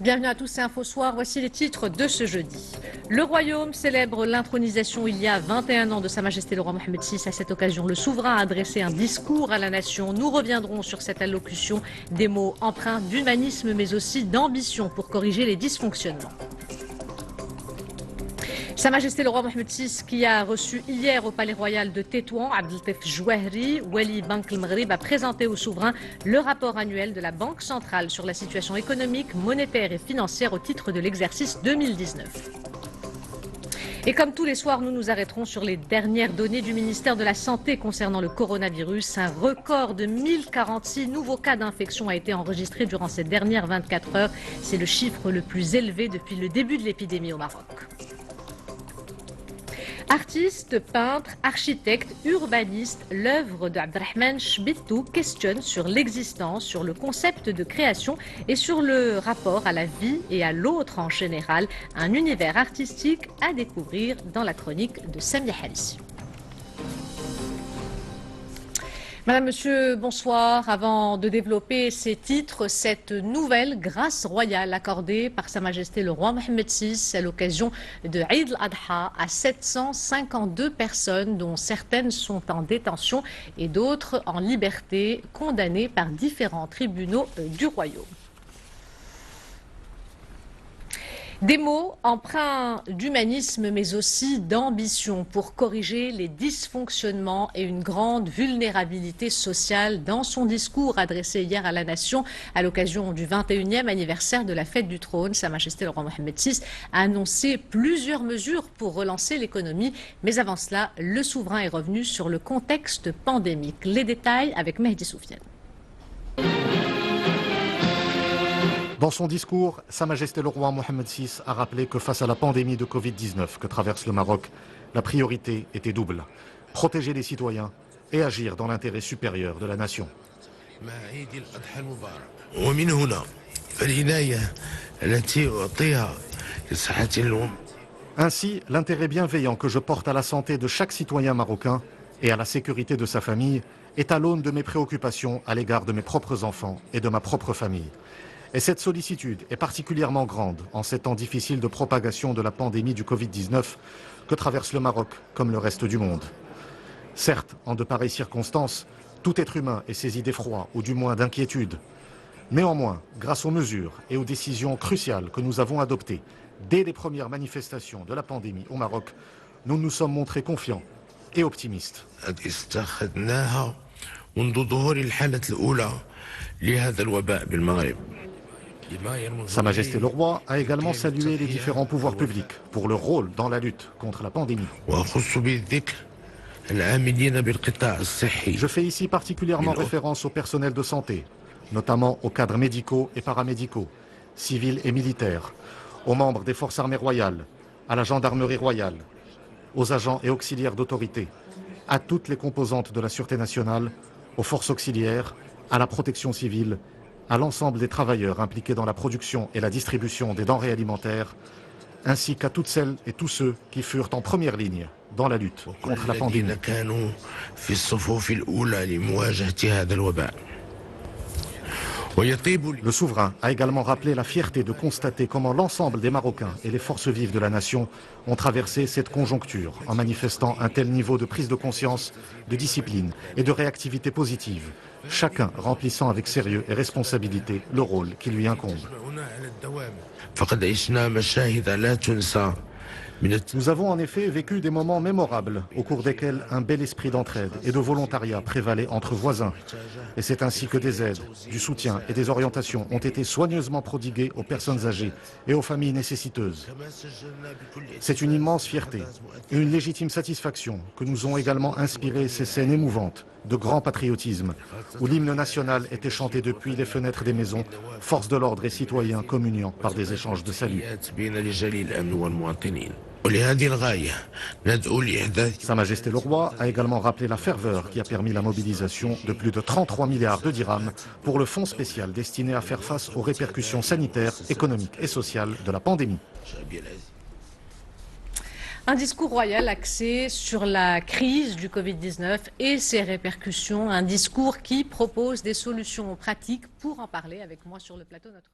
Bienvenue à tous, c'est Info Soir. Voici les titres de ce jeudi. Le Royaume célèbre l'intronisation il y a 21 ans de Sa Majesté le Roi Mohammed VI. À cette occasion, le souverain a adressé un discours à la nation. Nous reviendrons sur cette allocution, des mots empreints d'humanisme mais aussi d'ambition pour corriger les dysfonctionnements. Sa Majesté le Roi Mohammed VI qui a reçu hier au Palais Royal de Tétouan, Abdeltef Jouahri, Wali Bank el-Maghrib a présenté au souverain le rapport annuel de la Banque centrale sur la situation économique, monétaire et financière au titre de l'exercice 2019. Et comme tous les soirs, nous nous arrêterons sur les dernières données du ministère de la Santé concernant le coronavirus. Un record de 1046 nouveaux cas d'infection a été enregistré durant ces dernières 24 heures. C'est le chiffre le plus élevé depuis le début de l'épidémie au Maroc. Artistes, peintres, architectes, urbanistes, l'œuvre d'Abderrahmane Chbittou questionne sur l'existence, sur le concept de création et sur le rapport à la vie et à l'autre en général. Un univers artistique à découvrir dans la chronique de Samia Halissi. Madame, Monsieur, bonsoir. Avant de développer ces titres, cette nouvelle grâce royale accordée par Sa Majesté le Roi Mohammed VI à l'occasion de Eid al-Adha à 752 personnes, dont certaines sont en détention et d'autres en liberté, condamnées par différents tribunaux du Royaume. Des mots empreints d'humanisme mais aussi d'ambition pour corriger les dysfonctionnements et une grande vulnérabilité sociale. Dans son discours adressé hier à la nation à l'occasion du 21e anniversaire de la fête du trône, Sa Majesté le Roi Mohammed VI a annoncé plusieurs mesures pour relancer l'économie. Mais avant cela, le souverain est revenu sur le contexte pandémique. Les détails avec Mehdi Soufiane. Dans son discours, Sa Majesté le Roi Mohammed VI a rappelé que face à la pandémie de Covid-19 que traverse le Maroc, la priorité était double. Protéger les citoyens et agir dans l'intérêt supérieur de la nation. Ainsi, l'intérêt bienveillant que je porte à la santé de chaque citoyen marocain et à la sécurité de sa famille est à l'aune de mes préoccupations à l'égard de mes propres enfants et de ma propre famille. Et cette sollicitude est particulièrement grande en ces temps difficiles de propagation de la pandémie du Covid-19 que traverse le Maroc comme le reste du monde. Certes, en de pareilles circonstances, tout être humain est saisi d'effroi ou du moins d'inquiétude. Néanmoins, grâce aux mesures et aux décisions cruciales que nous avons adoptées dès les premières manifestations de la pandémie au Maroc, nous nous sommes montrés confiants et optimistes. Sa Majesté le Roi a également salué les différents pouvoirs publics pour leur rôle dans la lutte contre la pandémie. Je fais ici particulièrement référence au personnel de santé, notamment aux cadres médicaux et paramédicaux, civils et militaires, aux membres des forces armées royales, à la gendarmerie royale, aux agents et auxiliaires d'autorité, à toutes les composantes de la Sûreté nationale, aux forces auxiliaires, à la protection civile, à l'ensemble des travailleurs impliqués dans la production et la distribution des denrées alimentaires, ainsi qu'à toutes celles et tous ceux qui furent en première ligne dans la lutte contre la pandémie. Le souverain a également rappelé la fierté de constater comment l'ensemble des Marocains et les forces vives de la nation ont traversé cette conjoncture en manifestant un tel niveau de prise de conscience, de discipline et de réactivité positive, chacun remplissant avec sérieux et responsabilité le rôle qui lui incombe. Nous avons en effet vécu des moments mémorables au cours desquels un bel esprit d'entraide et de volontariat prévalait entre voisins. Et c'est ainsi que des aides, du soutien et des orientations ont été soigneusement prodiguées aux personnes âgées et aux familles nécessiteuses. C'est une immense fierté et une légitime satisfaction que nous ont également inspiré ces scènes émouvantes de grand patriotisme, où l'hymne national était chanté depuis les fenêtres des maisons, forces de l'ordre et citoyens communiant par des échanges de salut. Sa Majesté le Roi a également rappelé la ferveur qui a permis la mobilisation de plus de 33 milliards de dirhams pour le fonds spécial destiné à faire face aux répercussions sanitaires, économiques et sociales de la pandémie. Un discours royal axé sur la crise du Covid-19 et ses répercussions. Un discours qui propose des solutions pratiques. Pour en parler avec moi sur le plateau, notre